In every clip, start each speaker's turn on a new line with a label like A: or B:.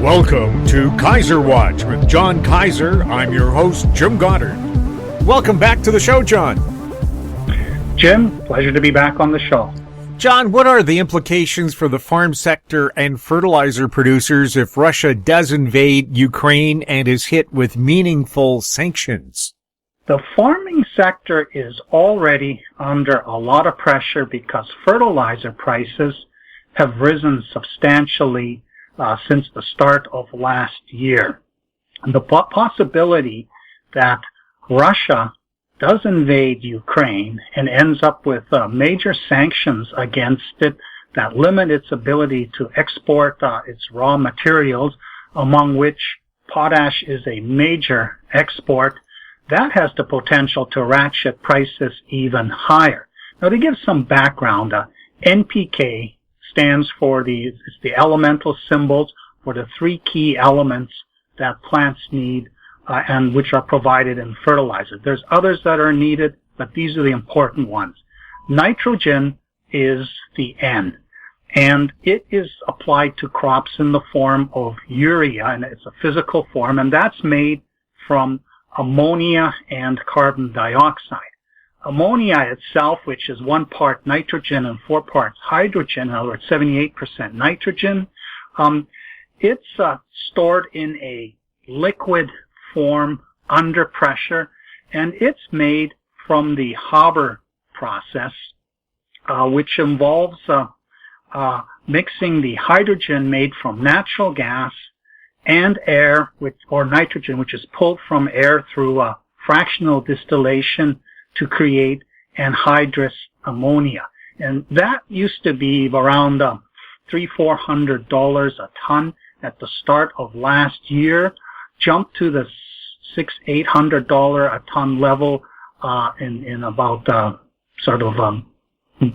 A: Welcome to Kaiser Watch with John Kaiser. I'm your host, Jim Goddard. Welcome back to the show, John.
B: Jim, pleasure to be back on the show.
A: John, what are the implications for the farm sector and fertilizer producers if Russia does invade Ukraine and is hit with meaningful sanctions?
B: The farming sector is already under a lot of pressure because fertilizer prices have risen substantially since the start of last year. And the possibility that Russia does invade Ukraine and ends up with major sanctions against it that limit its ability to export its raw materials, among which potash is a major export, that has the potential to ratchet prices even higher. Now, to give some background, NPK stands for the elemental symbols for the three key elements that plants need and which are provided in fertilizer. There's others that are needed, but these are the important ones. Nitrogen is the N, and it is applied to crops in the form of urea, and it's a physical form, and that's made from ammonia and carbon dioxide. Ammonia itself, which is 1 part nitrogen and 4 parts hydrogen, in other words, 78% nitrogen, it's stored in a liquid form under pressure, and it's made from the Haber process, which involves mixing the hydrogen made from natural gas and air, or nitrogen, which is pulled from air through fractional distillation to create anhydrous ammonia. And that used to be around $300-400 a ton at the start of last year, jumped to the $600-800 a ton level in about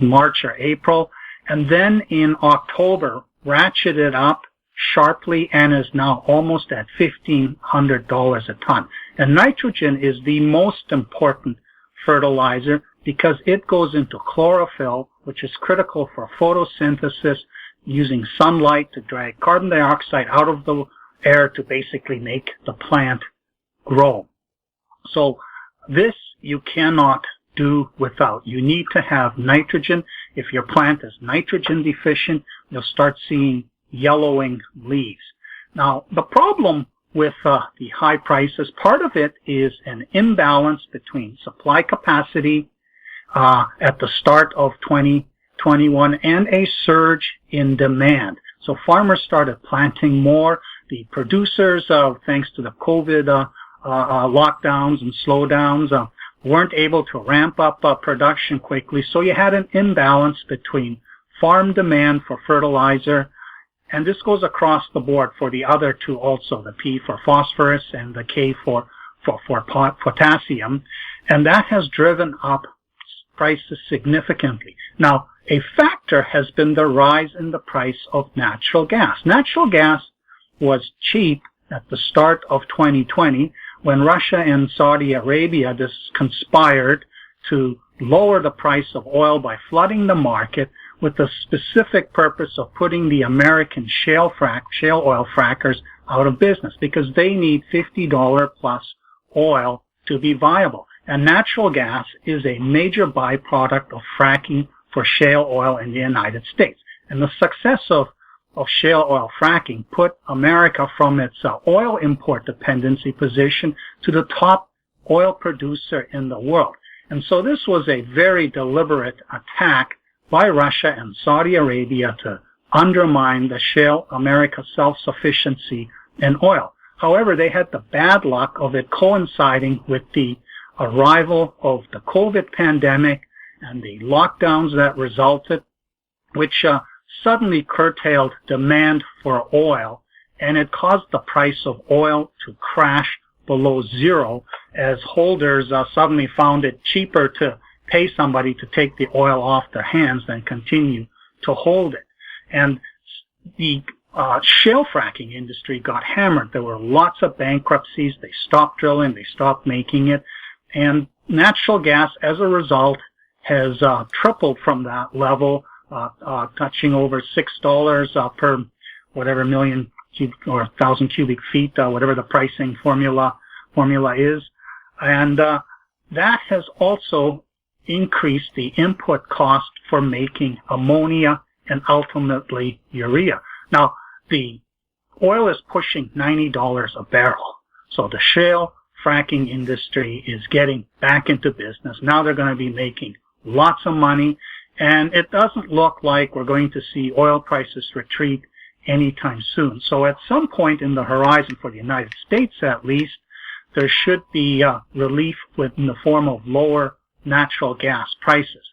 B: March or April, and then in October ratcheted up sharply and is now almost at $1,500 a ton. And nitrogen is the most important fertilizer because it goes into chlorophyll, which is critical for photosynthesis, using sunlight to drag carbon dioxide out of the air to basically make the plant grow. So this you cannot do without. You need to have nitrogen. If your plant is nitrogen deficient, you'll start seeing yellowing leaves. Now, the problem with the high prices, part of it is an imbalance between supply capacity at the start of 2021 and a surge in demand. So farmers started planting more. The producers, thanks to the COVID lockdowns and slowdowns, weren't able to ramp up production quickly. So you had an imbalance between farm demand for fertilizer, and this goes across the board for the other two also, the P for phosphorus and the K for potassium, and that has driven up prices significantly. Now, a factor has been the rise in the price of natural gas. Natural gas was cheap at the start of 2020 when Russia and Saudi Arabia conspired to lower the price of oil by flooding the market with the specific purpose of putting the American shale oil frackers out of business because they need $50 plus oil to be viable. And natural gas is a major byproduct of fracking for shale oil in the United States. And the success of shale oil fracking put America from its oil import dependency position to the top oil producer in the world. And so this was a very deliberate attack by Russia and Saudi Arabia to undermine the shale America self-sufficiency in oil. However, they had the bad luck of it coinciding with the arrival of the COVID pandemic and the lockdowns that resulted, which suddenly curtailed demand for oil, and it caused the price of oil to crash below zero as holders suddenly found it cheaper to pay somebody to take the oil off their hands than continue to hold it. And the shale fracking industry got hammered. There were lots of bankruptcies. They stopped drilling. They stopped making it. And natural gas, as a result, has tripled from that level, touching over $6 per million cubic or 1,000 cubic feet, whatever the pricing formula is. And that has also increased the input cost for making ammonia and ultimately urea. Now, the oil is pushing $90 a barrel. So the shale fracking industry is getting back into business. Now they're going to be making lots of money, and it doesn't look like we're going to see oil prices retreat anytime soon. So at some point in the horizon for the United States at least, there should be relief in the form of lower natural gas prices.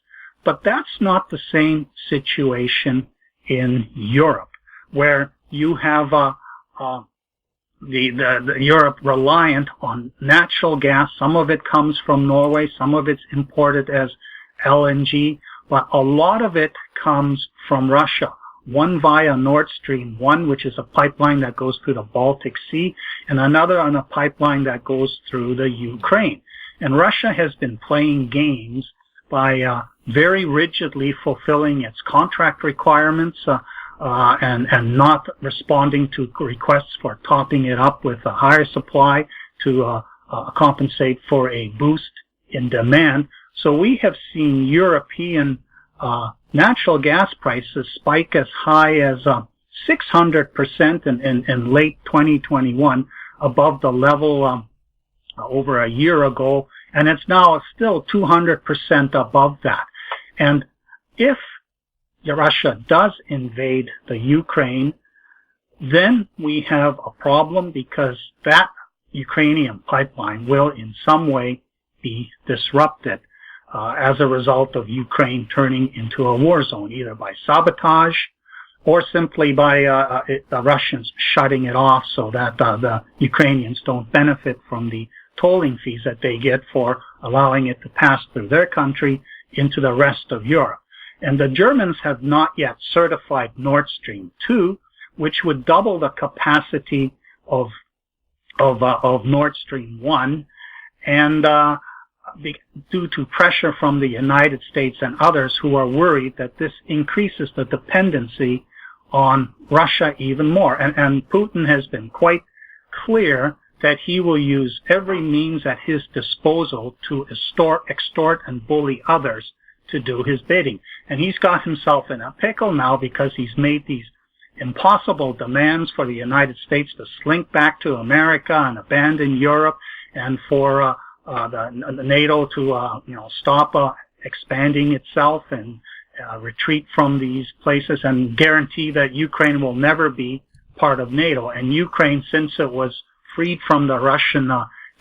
B: But that's not the same situation in Europe, where you have the Europe reliant on natural gas. Some of it comes from Norway, some of it's imported as LNG, but a lot of it comes from Russia. One via Nord Stream 1, which is a pipeline that goes through the Baltic Sea, and another on a pipeline that goes through the Ukraine. And Russia has been playing games by very rigidly fulfilling its contract requirements and not responding to requests for topping it up with a higher supply to compensate for a boost in demand. So we have seen European natural gas prices spike as high as 600% in late 2021 above the level over a year ago, and it's now still 200% above that. And if Russia does invade the Ukraine, then we have a problem because that Ukrainian pipeline will in some way be disrupted as a result of Ukraine turning into a war zone, either by sabotage or simply by the Russians shutting it off so that the Ukrainians don't benefit from the tolling fees that they get for allowing it to pass through their country into the rest of Europe. And the Germans have not yet certified Nord Stream 2, which would double the capacity of Nord Stream 1. And due to pressure from the United States and others who are worried that this increases the dependency on Russia even more. And Putin has been quite clear that he will use every means at his disposal to extort and bully others to do his bidding. And he's got himself in a pickle now because he's made these impossible demands for the United States to slink back to America and abandon Europe, and for the NATO to stop expanding itself and retreat from these places and guarantee that Ukraine will never be part of NATO. And Ukraine, since it was freed from the Russian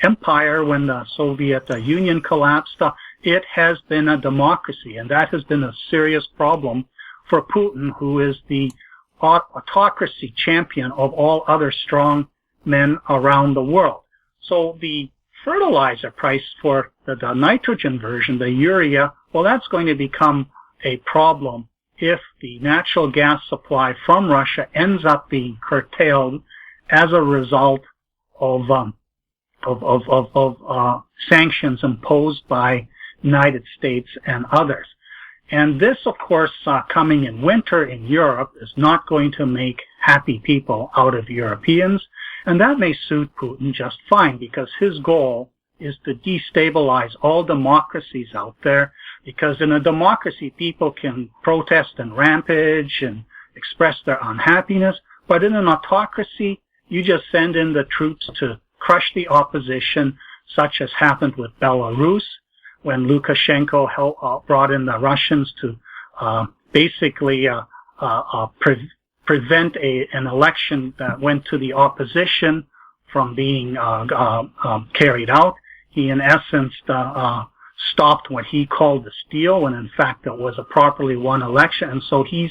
B: Empire when the Soviet Union collapsed, it has been a democracy, and that has been a serious problem for Putin, who is the autocracy champion of all other strong men around the world. So the fertilizer price for the nitrogen version, the urea, well, that's going to become a problem if the natural gas supply from Russia ends up being curtailed as a result of sanctions imposed by United States and others. And this, of course, coming in winter in Europe is not going to make happy people out of Europeans, and that may suit Putin just fine because his goal is to destabilize all democracies out there, because in a democracy people can protest and rampage and express their unhappiness, but in an autocracy you just send in the troops to crush the opposition, such as happened with Belarus, when Lukashenko brought in the Russians to basically prevent an election that went to the opposition from being carried out. He, in essence, stopped what he called the steal, when in fact it was a properly won election. And so he's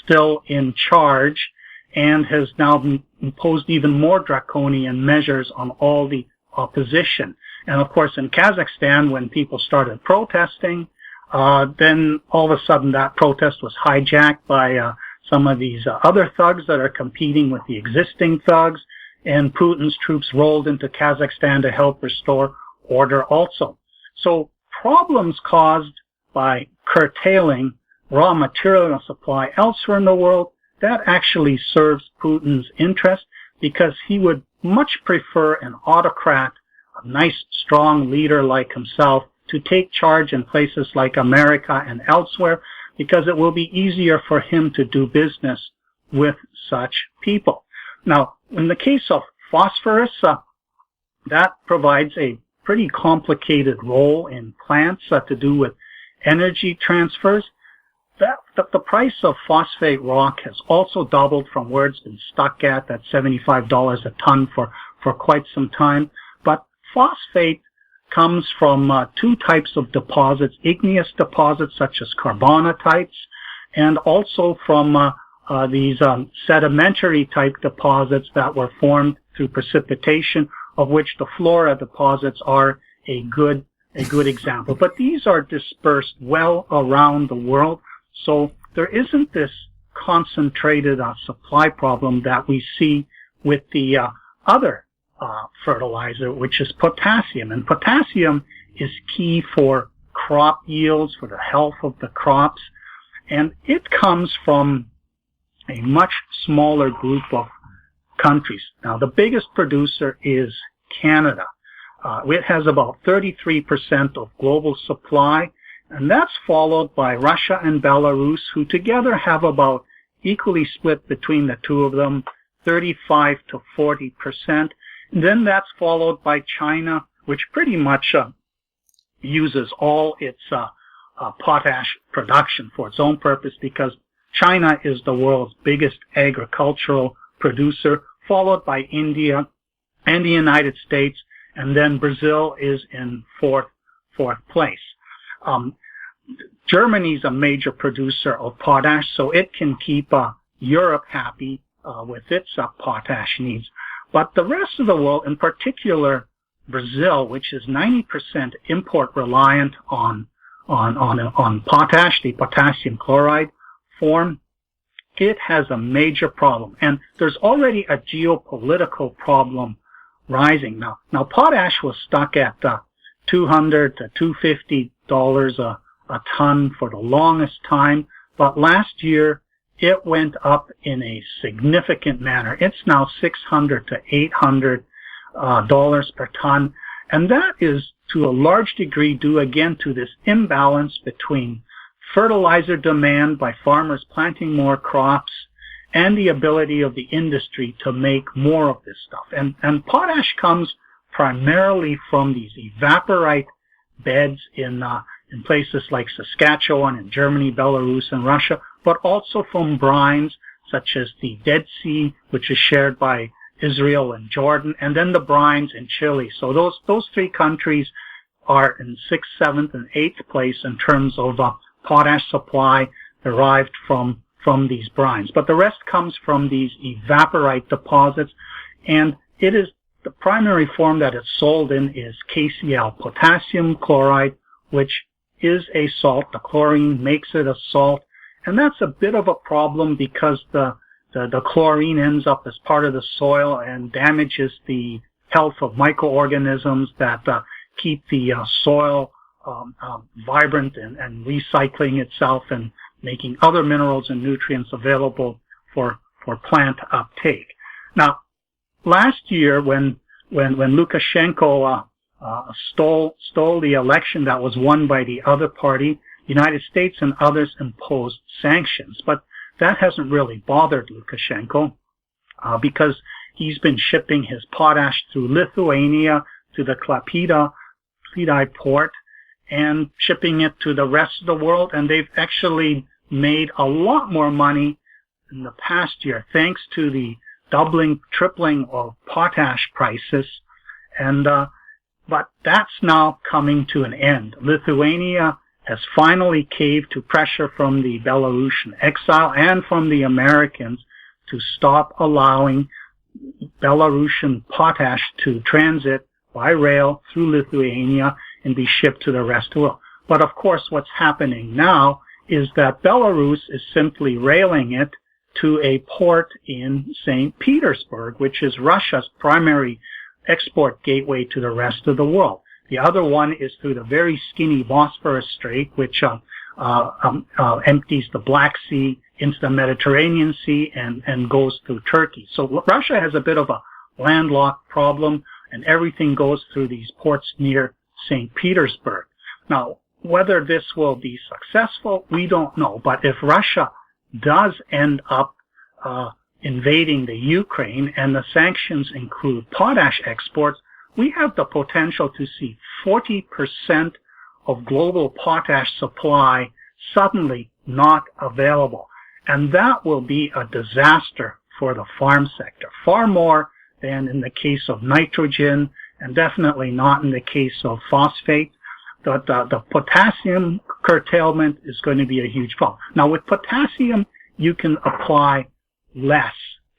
B: still in charge and has now imposed even more draconian measures on all the opposition. And of course, in Kazakhstan, when people started protesting, then all of a sudden that protest was hijacked by some of these other thugs that are competing with the existing thugs, and Putin's troops rolled into Kazakhstan to help restore order also. So problems caused by curtailing raw material supply elsewhere in the world, that actually serves Putin's interest, because he would much prefer an autocrat, a nice, strong leader like himself, to take charge in places like America and elsewhere, because it will be easier for him to do business with such people. Now, in the case of phosphorus, that provides a pretty complicated role in plants to do with energy transfers. The price of phosphate rock has also doubled from where it's been stuck at $75 a ton for quite some time. But phosphate comes from two types of deposits: igneous deposits such as carbonatites, and also from these sedimentary type deposits that were formed through precipitation, of which the flora deposits are a good example. But these are dispersed well around the world, so there isn't this concentrated supply problem that we see with the other fertilizer, which is potassium. And potassium is key for crop yields, for the health of the crops, and it comes from a much smaller group of countries. Now, the biggest producer is Canada. It has about 33% of global supply, and that's followed by Russia and Belarus, who together have about equally split between the two of them, 35 to 40%. And then that's followed by China, which pretty much uses all its potash production for its own purpose, because China is the world's biggest agricultural producer, followed by India and the United States, and then Brazil is in fourth place. Germany's a major producer of potash, so it can keep Europe happy with its potash needs. But the rest of the world, in particular Brazil, which is 90% import reliant on potash, the potassium chloride form, it has a major problem. And there's already a geopolitical problem rising now. Now, potash was stuck at $200 to $250 a ton for the longest time, but last year it went up in a significant manner. It's now $600 to $800 per ton, and that is to a large degree due again to this imbalance between fertilizer demand by farmers planting more crops and the ability of the industry to make more of this stuff. And potash comes primarily from these evaporite beds in places like Saskatchewan and Germany, Belarus and Russia, but also from brines such as the Dead Sea, which is shared by Israel and Jordan, and then the brines in Chile. So those three countries are in 6th, 7th, and 8th place in terms of potash supply derived from these brines. But the rest comes from these evaporite deposits, and it is the primary form that it's sold in is KCl, potassium chloride, which is a salt. The chlorine makes it a salt, and that's a bit of a problem because the chlorine ends up as part of the soil and damages the health of microorganisms that keep the soil vibrant and recycling itself and making other minerals and nutrients available for plant uptake. Now, last year when Lukashenko stole the election that was won by the other party, the United States and others imposed sanctions, but that hasn't really bothered Lukashenko because he's been shipping his potash through Lithuania to the Klaipėda port and shipping it to the rest of the world, and they've actually made a lot more money in the past year thanks to the doubling, tripling of potash prices, and but that's now coming to an end. Lithuania has finally caved to pressure from the Belarusian exile and from the Americans to stop allowing Belarusian potash to transit by rail through Lithuania and be shipped to the rest of the world. But of course, what's happening now is that Belarus is simply railing it to a port in St. Petersburg, which is Russia's primary export gateway to the rest of the world. The other one is through the very skinny Bosphorus Strait, which empties the Black Sea into the Mediterranean Sea and goes through Turkey. So Russia has a bit of a landlocked problem, and everything goes through these ports near St. Petersburg. Now, whether this will be successful, we don't know. But if Russia does end up invading the Ukraine and the sanctions include potash exports, we have the potential to see 40% of global potash supply suddenly not available. And that will be a disaster for the farm sector, far more than in the case of nitrogen, and definitely not in the case of phosphate. The potassium curtailment is going to be a huge problem. Now, with potassium, you can apply less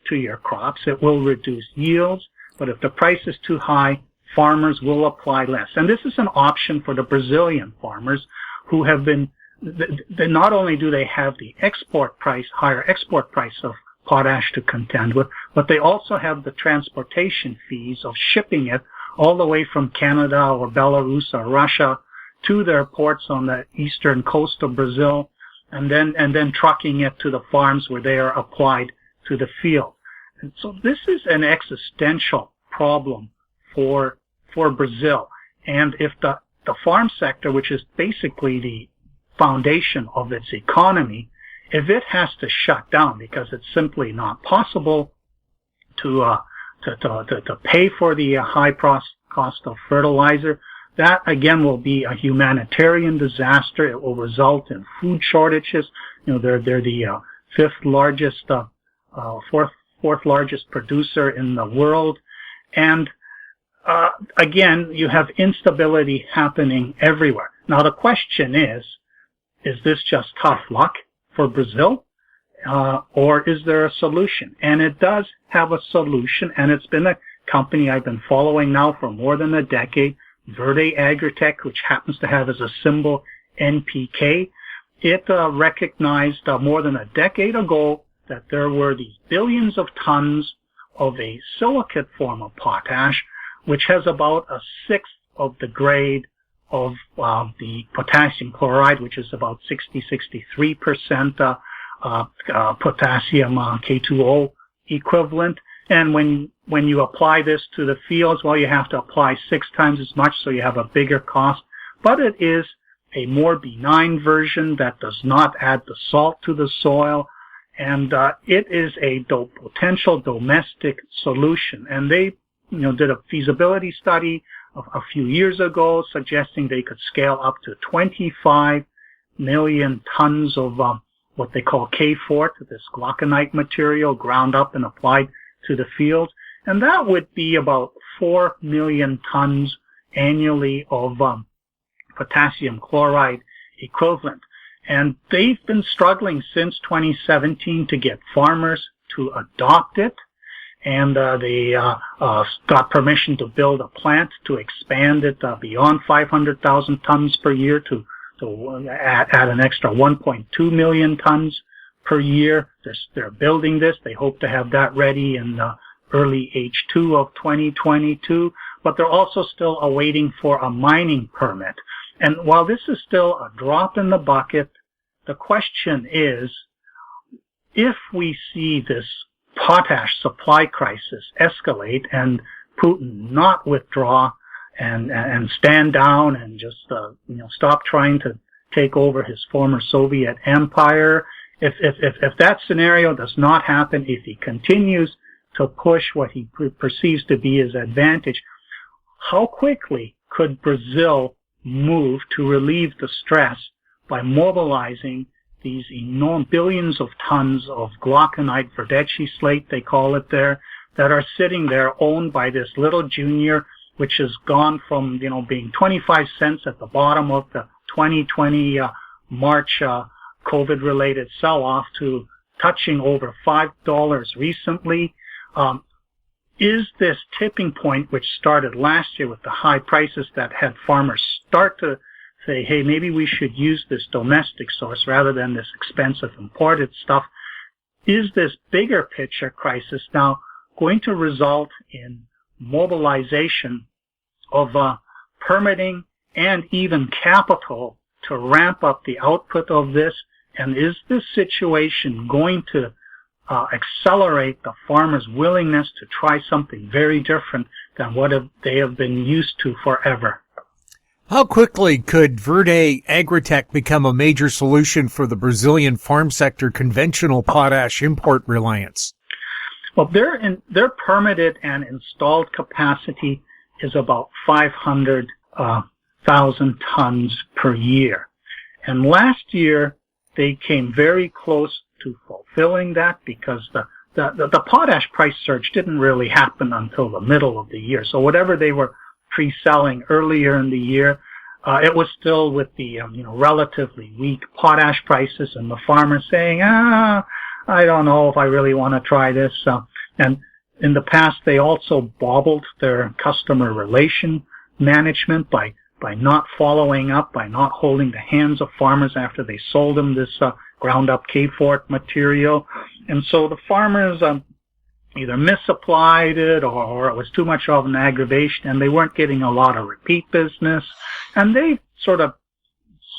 B: to your crops. It will reduce yields, but if the price is too high, farmers will apply less. And this is an option for the Brazilian farmers who have been, not only do they have the higher export price of potash to contend with, but they also have the transportation fees of shipping it all the way from Canada or Belarus or Russia to their ports on the eastern coast of Brazil, and then trucking it to the farms where they are applied to the field. And so this is an existential problem for Brazil. And if the farm sector, which is basically the foundation of its economy, if it has to shut down because it's simply not possible to pay for the high cost of fertilizer, that again will be a humanitarian disaster. It will result in food shortages. They're the fourth largest producer in the world, and again you have instability happening everywhere. Now the question is this just tough luck for Brazil, or is there a solution? And it does have a solution, and it's been a company I've been following now for more than a decade, Verde Agritech, which happens to have as a symbol NPK. It recognized more than a decade ago that there were these billions of tons of a silicate form of potash, which has about a sixth of the grade of the potassium chloride, which is about 63% potassium K2O equivalent. And when you apply this to the fields, well, you have to apply 6 times as much, so you have a bigger cost. But it is a more benign version that does not add the salt to the soil, and it is a potential domestic solution. And they did a feasibility study a few years ago suggesting they could scale up to 25 million tons of what they call K Forte, this glauconite material ground up and applied to the fields. And that would be about 4 million tons annually of potassium chloride equivalent. And they've been struggling since 2017 to get farmers to adopt it. And they got permission to build a plant to expand it beyond 500,000 tons per year to add an extra 1.2 million tons per year. They're building this. They hope to have that ready in early H2 of 2022. But they're also still awaiting for a mining permit. And while this is still a drop in the bucket, the question is, if we see this potash supply crisis escalate and Putin not withdraw and stand down and just stop trying to take over his former Soviet empire, if that scenario does not happen, if he continues to push what he perceives to be his advantage, how quickly could Brazil move to relieve the stress by mobilizing these enormous billions of tons of glauconite, Verdeci slate, they call it there, that are sitting there owned by this little junior, which has gone from, being 25 cents at the bottom of the 2020 March COVID-related sell-off to touching over $5 recently. Is this tipping point, which started last year with the high prices that had farmers start to say, hey, maybe we should use this domestic source rather than this expensive imported stuff, is this bigger picture crisis now going to result in mobilization of permitting and even capital to ramp up the output of this And is this situation going to accelerate the farmers' willingness to try something very different than what they have been used to forever?
A: How quickly could Verde Agritech become a major solution for the Brazilian farm sector conventional potash import reliance?
B: Well, their permitted and installed capacity is about 500,000 tons per year. And last year, they came very close to fulfilling that because the potash price surge didn't really happen until the middle of the year. So whatever they were pre-selling earlier in the year, it was still with the relatively weak potash prices and the farmers saying, I don't know if I really want to try this. And in the past, they also bobbled their customer relation management by not following up, by not holding the hands of farmers after they sold them this ground up K Forte material. And so the farmers either misapplied it or it was too much of an aggravation and they weren't getting a lot of repeat business. And they sort of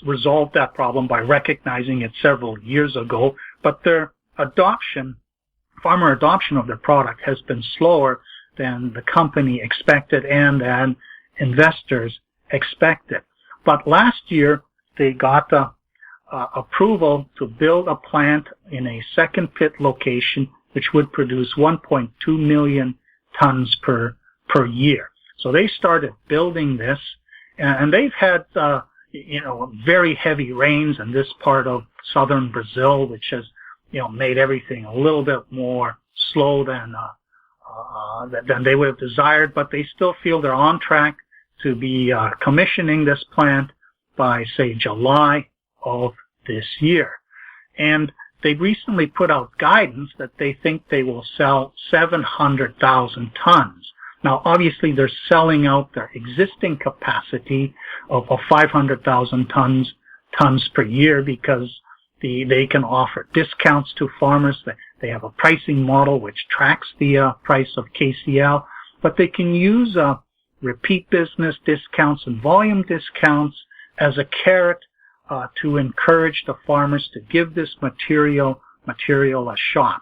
B: resolved that problem by recognizing it several years ago. But their farmer adoption of their product has been slower than the company expected and than investors expected. But last year, they got approval to build a plant in a second pit location, which would produce 1.2 million tons per year. So they started building this, and they've had very heavy rains in this part of southern Brazil, which has made everything a little bit more slow than they would have desired. But they still feel they're on track to be commissioning this plant by, say, July of this year. And they recently put out guidance that they think they will sell 700,000 tons. Now, obviously, they're selling out their existing capacity of 500,000 tons per year because they can offer discounts to farmers. They have a pricing model which tracks the price of KCl, but they can use repeat business discounts and volume discounts as a carrot to encourage the farmers to give this material a shot.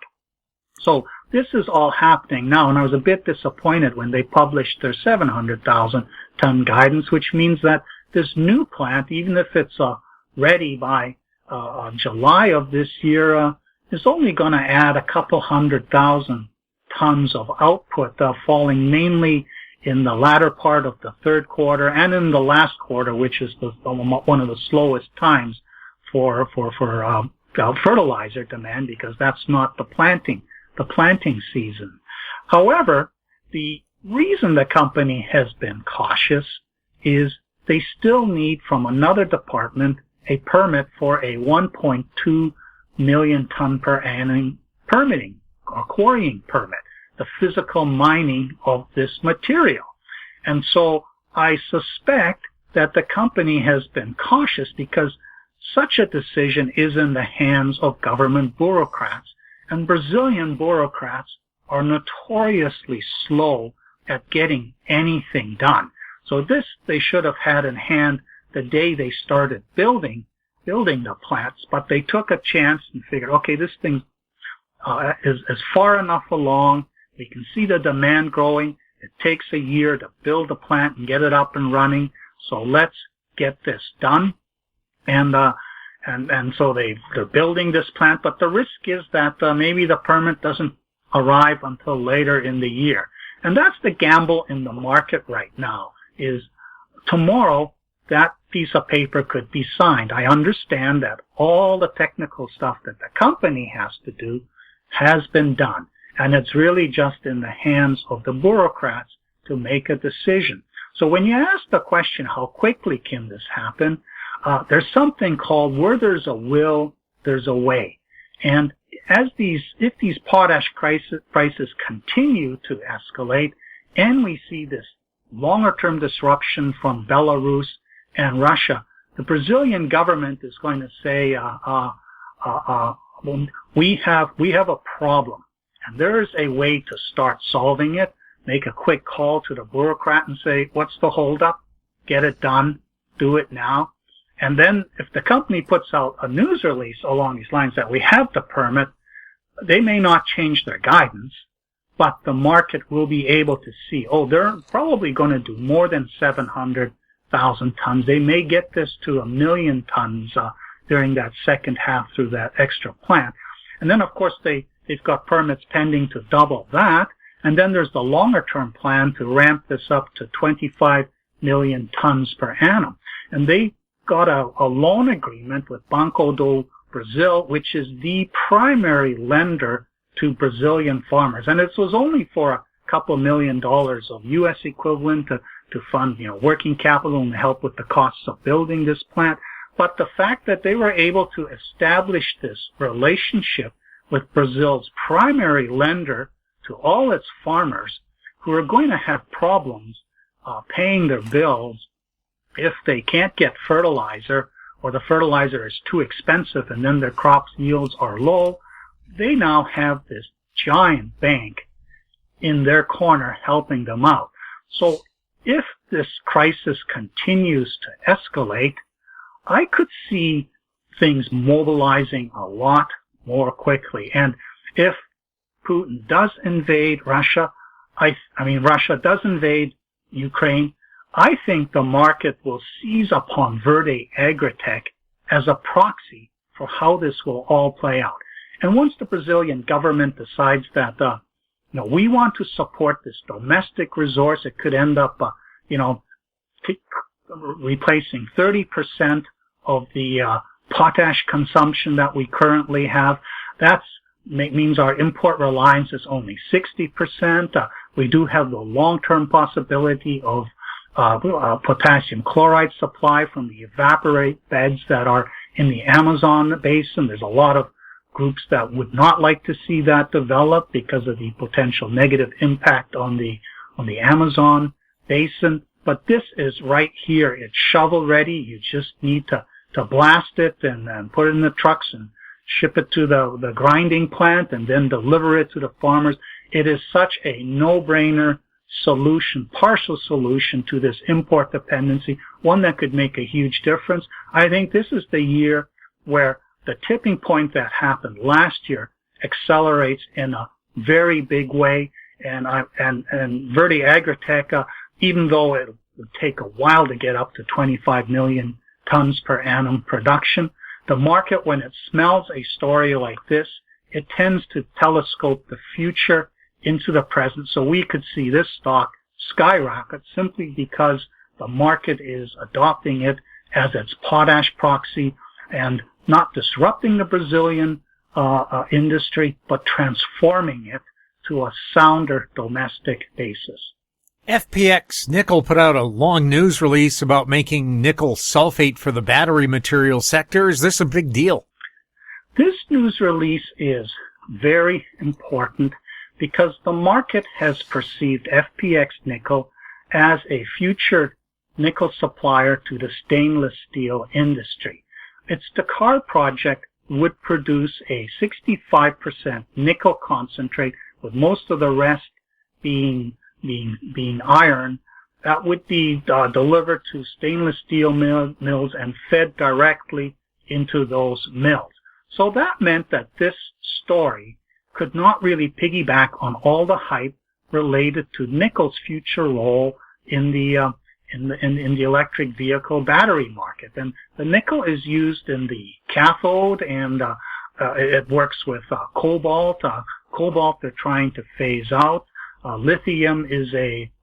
B: So this is all happening now, and I was a bit disappointed when they published their 700,000 ton guidance, which means that this new plant, even if it's ready by July of this year, is only going to add a couple 100,000 tons of output, falling mainly in the latter part of the third quarter and in the last quarter, which is one of the slowest times for fertilizer demand, because that's not the planting season. However, the reason the company has been cautious is they still need from another department a permit for a 1.2 million ton per annum permitting or quarrying permit, the physical mining of this material. And so I suspect that the company has been cautious because such a decision is in the hands of government bureaucrats, and Brazilian bureaucrats are notoriously slow at getting anything done. So this they should have had in hand the day they started building the plants, but they took a chance and figured, okay, this thing is far enough along. We can see the demand growing. It takes a year to build the plant and get it up and running. So let's get this done. And so they're building this plant, but the risk is that maybe the permit doesn't arrive until later in the year. And that's the gamble in the market right now, is tomorrow that piece of paper could be signed. I understand that all the technical stuff that the company has to do has been done, and it's really just in the hands of the bureaucrats to make a decision. So when you ask the question, how quickly can this happen, there's something called where there's a will, there's a way. And if these potash prices continue to escalate, and we see this longer-term disruption from Belarus and Russia, the Brazilian government is going to say, we have a problem, and there is a way to start solving it. Make a quick call to the bureaucrat and say, what's the holdup? Get it done. Do it now. And then if the company puts out a news release along these lines that we have the permit, they may not change their guidance, but the market will be able to see, oh, they're probably going to do more than 700,000 tons. They may get this to 1 million tons during that second half through that extra plant. And then, of course, they've got permits pending to double that. And then there's the longer-term plan to ramp this up to 25 million tons per annum. And they got a loan agreement with Banco do Brazil, which is the primary lender to Brazilian farmers. And it was only for a couple $1 million of U.S. equivalent to fund, working capital and help with the costs of building this plant. But the fact that they were able to establish this relationship with Brazil's primary lender to all its farmers who are going to have problems paying their bills if they can't get fertilizer, or the fertilizer is too expensive and then their crops yields are low, they now have this giant bank in their corner helping them out. So if this crisis continues to escalate, I could see things mobilizing a lot more quickly. And if Putin does invade Russia, Russia does invade Ukraine, I think the market will seize upon Verde Agritech as a proxy for how this will all play out. And once the Brazilian government decides that, we want to support this domestic resource, it could end up, replacing 30% of the potash consumption that we currently have. That means our import reliance is only 60%. We do have the long-term possibility of potassium chloride supply from the evaporate beds that are in the Amazon basin. There's a lot of groups that would not like to see that develop because of the potential negative impact on the Amazon basin. But this is right here. It's shovel ready. You just need to blast it and put it in the trucks and ship it to the grinding plant and then deliver it to the farmers. It is such a no-brainer solution, partial solution to this import dependency, one that could make a huge difference. I think this is the year where the tipping point that happened last year accelerates in a very big way. And Verde Agritech, even though it would take a while to get up to 25 million tons per annum production, the market, when it smells a story like this, it tends to telescope the future into the present. So we could see this stock skyrocket simply because the market is adopting it as its potash proxy and not disrupting the Brazilian industry, but transforming it to a sounder domestic basis.
A: FPX Nickel put out a long news release about making nickel sulphate for the battery material sector. Is this a big deal?
B: This news release is very important because the market has perceived FPX Nickel as a future nickel supplier to the stainless steel industry. Its Dakar project would produce a 65% nickel concentrate, with most of the rest being iron, that would be delivered to stainless steel mills and fed directly into those mills. So that meant that this story could not really piggyback on all the hype related to nickel's future role in the electric vehicle battery market. And the nickel is used in the cathode, and it works with cobalt. Cobalt they're trying to phase out. Lithium is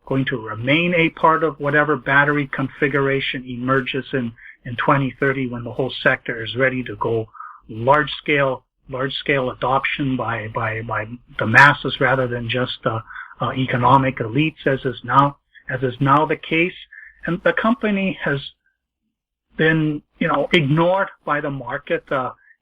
B: going to remain a part of whatever battery configuration emerges in 2030, when the whole sector is ready to go large scale adoption by the masses rather than just economic elites, as is now the case. And the company has been ignored by the market.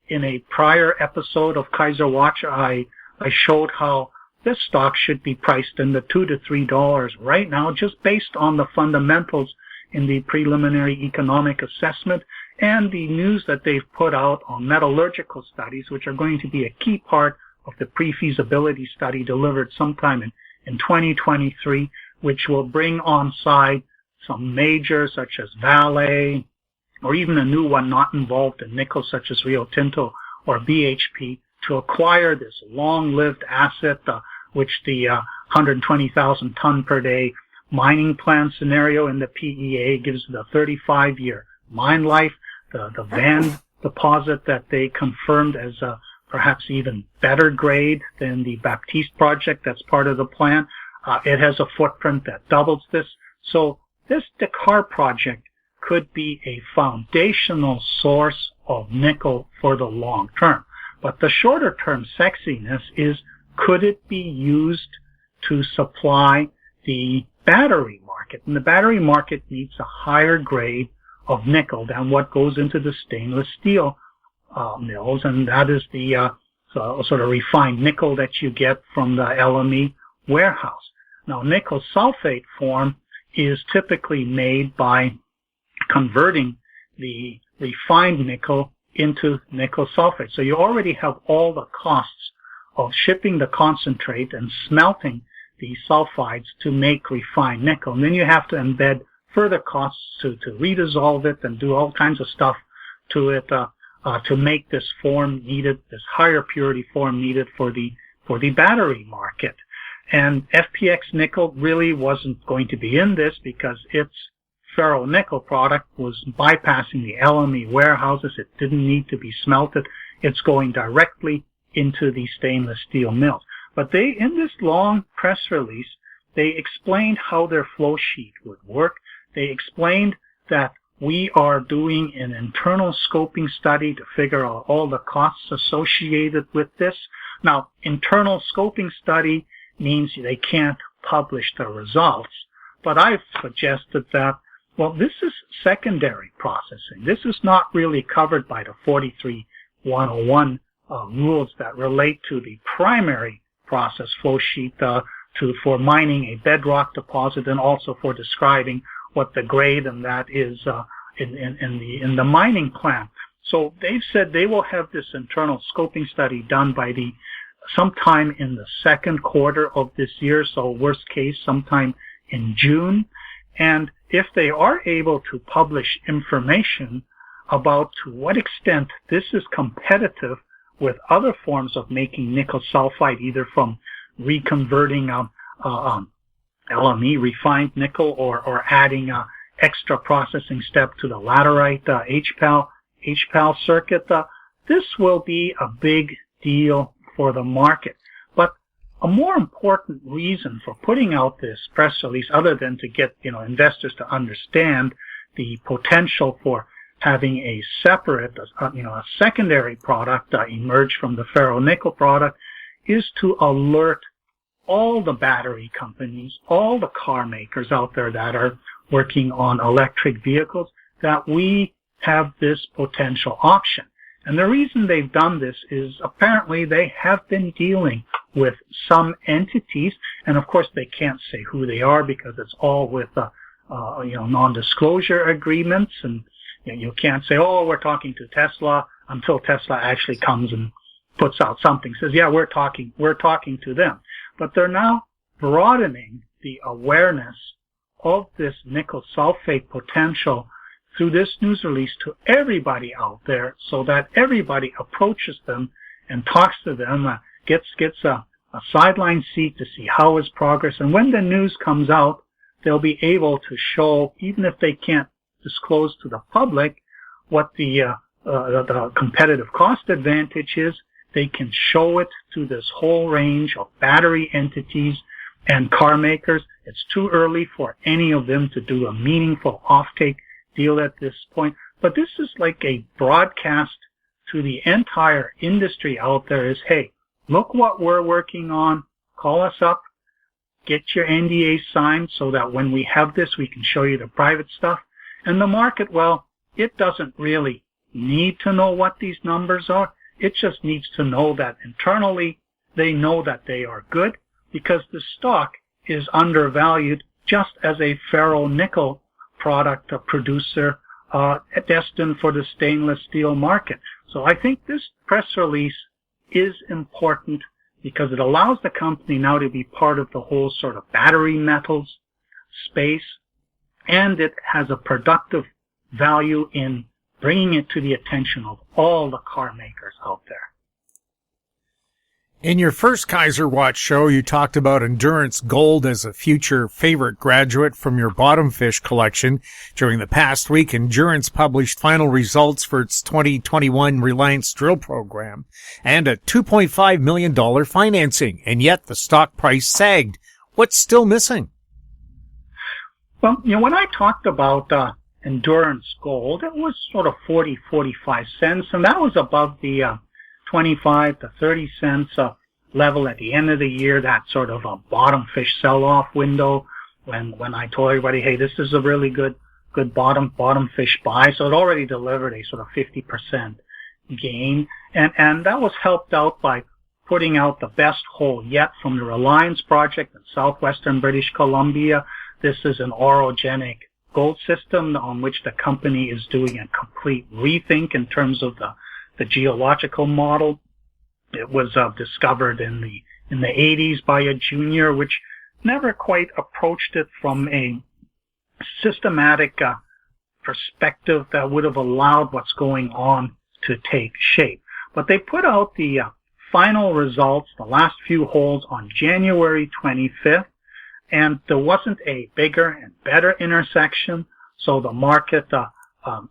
B: In a prior episode of Kaiser Watch, I showed how this stock should be priced in the $2 to $3 right now, just based on the fundamentals in the preliminary economic assessment and the news that they've put out on metallurgical studies, which are going to be a key part of the pre-feasibility study delivered sometime in 2023, which will bring on side some majors such as Vale, or even a new one not involved in nickel, such as Rio Tinto or BHP, to acquire this long-lived asset, which the 120,000 ton per day mining plan scenario in the PEA gives the 35-year mine life. The Van deposit that they confirmed as perhaps even better grade than the Baptiste project that's part of the plan. It has a footprint that doubles this. So this Dakar project could be a foundational source of nickel for the long term. But the shorter term sexiness is, could it be used to supply the battery market? And the battery market needs a higher grade of nickel than what goes into the stainless steel mills, and that is the sort of refined nickel that you get from the LME warehouse. Now, nickel sulphate form is typically made by converting the refined nickel into nickel sulfate. So you already have all the costs of shipping the concentrate and smelting the sulfides to make refined nickel. And then you have to embed further costs to redissolve it and do all kinds of stuff to it to make this form needed, this higher purity form needed for the battery market. And FPX Nickel really wasn't going to be in this because its ferro-nickel product was bypassing the LME warehouses. It didn't need to be smelted. It's going directly into the stainless steel mills. But they, in this long press release, they explained how their flow sheet would work. They explained that we are doing an internal scoping study to figure out all the costs associated with this. Now, internal scoping study means they can't publish the results, but I've suggested that, well, this is secondary processing. This is not really covered by the 43-101 rules that relate to the primary process flow sheet for mining a bedrock deposit and also for describing what the grade and that is in the mining plan. So they've said they will have this internal scoping study done by sometime in the second quarter of this year, so worst case sometime in June. And if they are able to publish information about to what extent this is competitive with other forms of making nickel sulfide, either from reconverting LME refined nickel or adding a extra processing step to the laterite HPAL circuit, this will be a big deal for the market. But a more important reason for putting out this press release, other than to get investors to understand the potential for having a separate, a secondary product emerge from the ferro-nickel product, is to alert all the battery companies, all the car makers out there that are working on electric vehicles, that we have this potential option. And the reason they've done this is apparently they have been dealing with some entities, and of course they can't say who they are because it's all with non-disclosure agreements, and you can't say, oh, we're talking to Tesla, until Tesla actually comes and puts out something, says, yeah, we're talking to them. But they're now broadening the awareness of this nickel sulfate potential through this news release to everybody out there, so that everybody approaches them and talks to them, gets a sideline seat to see how is progress. And when the news comes out, they'll be able to show, even if they can't disclose to the public what the competitive cost advantage is, they can show it to this whole range of battery entities and car makers. It's too early for any of them to do a meaningful offtake deal at this point. But this is like a broadcast to the entire industry out there is, hey, look what we're working on. Call us up. Get your NDA signed so that when we have this, we can show you the private stuff. And the market, well, it doesn't really need to know what these numbers are. It just needs to know that internally they know that they are good, because the stock is undervalued just as a ferro-nickel product producer destined for the stainless steel market. So I think this press release is important because it allows the company now to be part of the whole sort of battery metals space, and it has a productive value in bringing it to the attention of all the car makers out there.
A: In your first Kaiser Watch show, you talked about Endurance Gold as a future favorite graduate from your bottom fish collection. During the past week, Endurance published final results for its 2021 Reliance drill program and a $2.5 million financing, and yet the stock price sagged. What's still missing?
B: Well, when I talked about Endurance Gold, it was sort of 45 cents, and that was above the 25 to 30 cents level at the end of the year, that sort of a bottom fish sell-off window when I told everybody, hey, this is a really good bottom fish buy. So it already delivered a sort of 50% gain. And that was helped out by putting out the best hole yet from the Reliance project in southwestern British Columbia. This is an orogenic gold system on which the company is doing a complete rethink in terms of the geological model. It was discovered in the 80s by a junior, which never quite approached it from a systematic perspective that would have allowed what's going on to take shape. But they put out the final results, the last few holes, on January 25th, and there wasn't a bigger and better intersection, so the market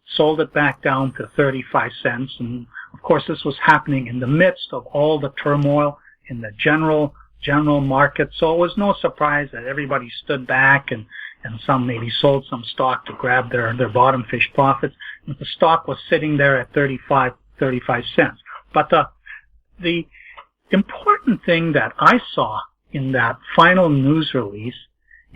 B: sold it back down to 35 cents. And of course, this was happening in the midst of all the turmoil in the general market. So it was no surprise that everybody stood back and some maybe sold some stock to grab their bottom fish profits. And the stock was sitting there at 35 cents. But the important thing that I saw in that final news release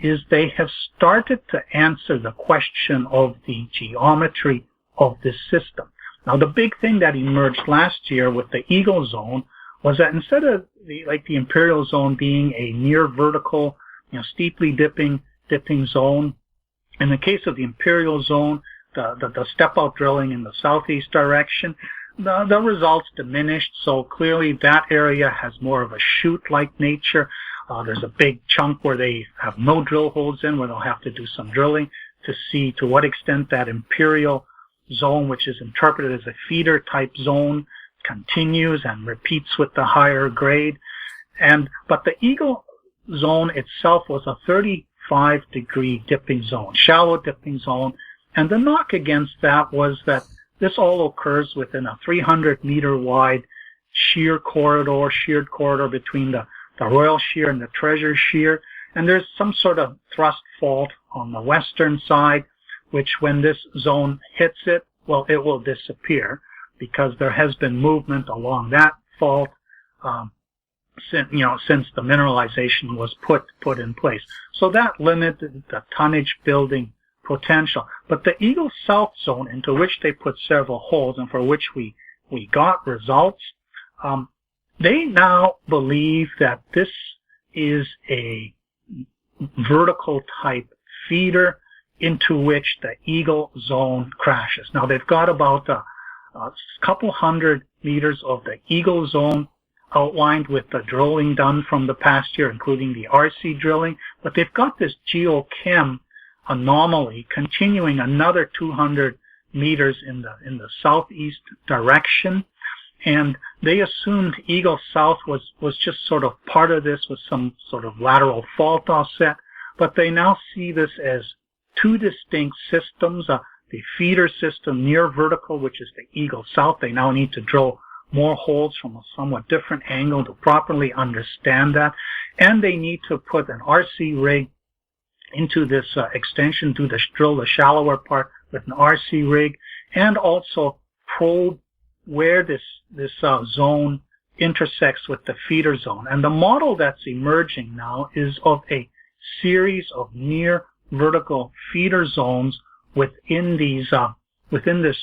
B: is they have started to answer the question of the geometry of this system. Now, the big thing that emerged last year with the Eagle Zone was that instead of the Imperial Zone being a near vertical, steeply dipping zone, in the case of the Imperial Zone, the step-out drilling in the southeast direction, the results diminished. So clearly that area has more of a chute-like nature. There's a big chunk where they have no drill holes in, where they'll have to do some drilling to see to what extent that Imperial Zone, which is interpreted as a feeder type zone, continues and repeats with the higher grade. But the Eagle Zone itself was a 35-degree dipping zone, shallow dipping zone. And the knock against that was that this all occurs within a 300-meter wide sheared corridor between the Royal Shear and the Treasure Shear. And there's some sort of thrust fault on the western side, which when this zone hits it, well, it will disappear because there has been movement along that fault since the mineralization was put in place. So that limited the tonnage building potential. But the Eagle South Zone, into which they put several holes and for which we got results, they now believe that this is a vertical type feeder into which the Eagle Zone crashes. Now, they've got about a couple hundred meters of the Eagle Zone outlined with the drilling done from the past year, including the RC drilling, but they've got this geochem anomaly continuing another 200 meters in the southeast direction. And they assumed Eagle South was just sort of part of this with some sort of lateral fault offset, but they now see this as two distinct systems. The feeder system near vertical, which is the Eagle South, they now need to drill more holes from a somewhat different angle to properly understand that. And they need to put an RC rig into this extension to drill the shallower part with an RC rig, and also probe where this zone intersects with the feeder zone. And the model that's emerging now is of a series of near vertical feeder zones within these this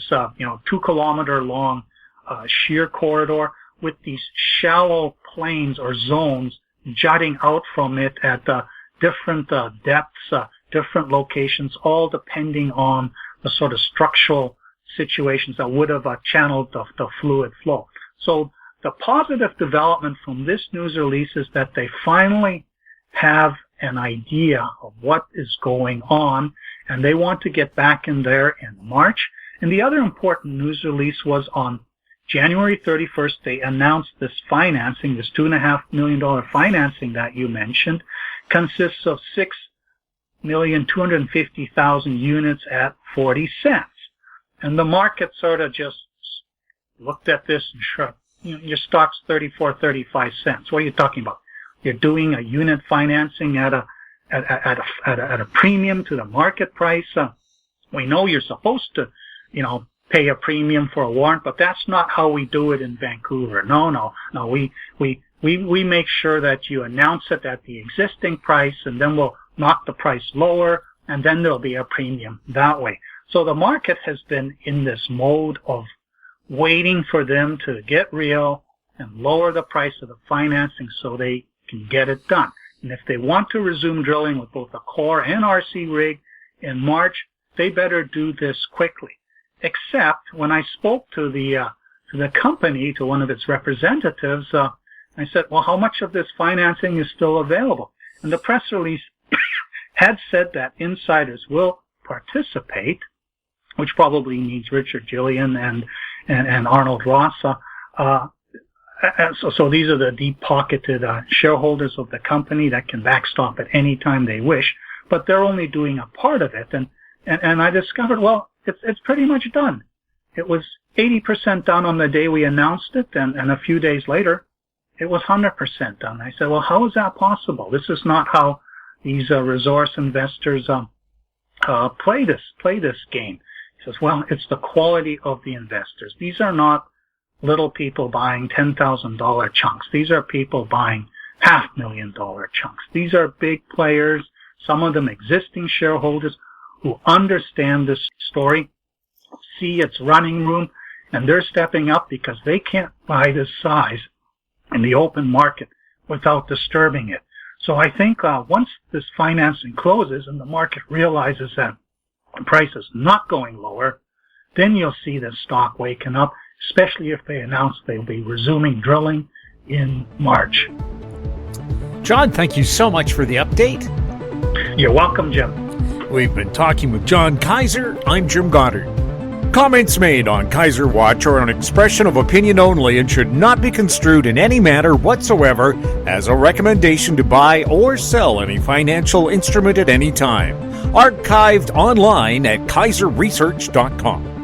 B: 2 kilometer long shear corridor, with these shallow planes or zones jutting out from it at different depths, different locations, all depending on the sort of structural situations that would have channeled the fluid flow. So the positive development from this news release is that they finally have an idea of what is going on, and they want to get back in there in March. And the other important news release was on January 31st, they announced this financing, this $2.5 million financing that you mentioned, consists of 6,250,000 units at 40 cents. And the market sort of just looked at this and shrugged. Your stock's 34, 35 cents. What are you talking about? You're doing a unit financing at a premium to the market price. We know you're supposed to, pay a premium for a warrant, but that's not how we do it in Vancouver. No. We make sure that you announce it at the existing price, and then we'll knock the price lower, and then there'll be a premium that way. So the market has been in this mode of waiting for them to get real and lower the price of the financing so they can get it done. And if they want to resume drilling with both the core and RC rig in March, they better do this quickly. Except when I spoke to the company, to one of its representatives, I said, well, how much of this financing is still available? And the press release had said that insiders will participate, which probably means Richard Gillian and Arnold Ross. So these are the deep-pocketed shareholders of the company that can backstop at any time they wish, but they're only doing a part of it. And I discovered, well, it's pretty much done. It was 80% done on the day we announced it, and a few days later, it was 100% done. I said, well, how is that possible? This is not how these resource investors play this game. He says, well, it's the quality of the investors. These are not little people buying $10,000 chunks. These are people buying $500,000 chunks. These are big players, some of them existing shareholders who understand this story, see its running room, and they're stepping up because they can't buy this size in the open market without disturbing it. So I think once this financing closes and the market realizes that the price is not going lower, then you'll see the stock waking up, especially if they announce they'll be resuming drilling in March.
A: John, thank you so much for the update.
B: You're welcome, Jim.
A: We've been talking with John Kaiser. I'm Jim Goddard. Comments made on Kaiser Watch are an expression of opinion only and should not be construed in any manner whatsoever as a recommendation to buy or sell any financial instrument at any time. Archived online at kaiserresearch.com.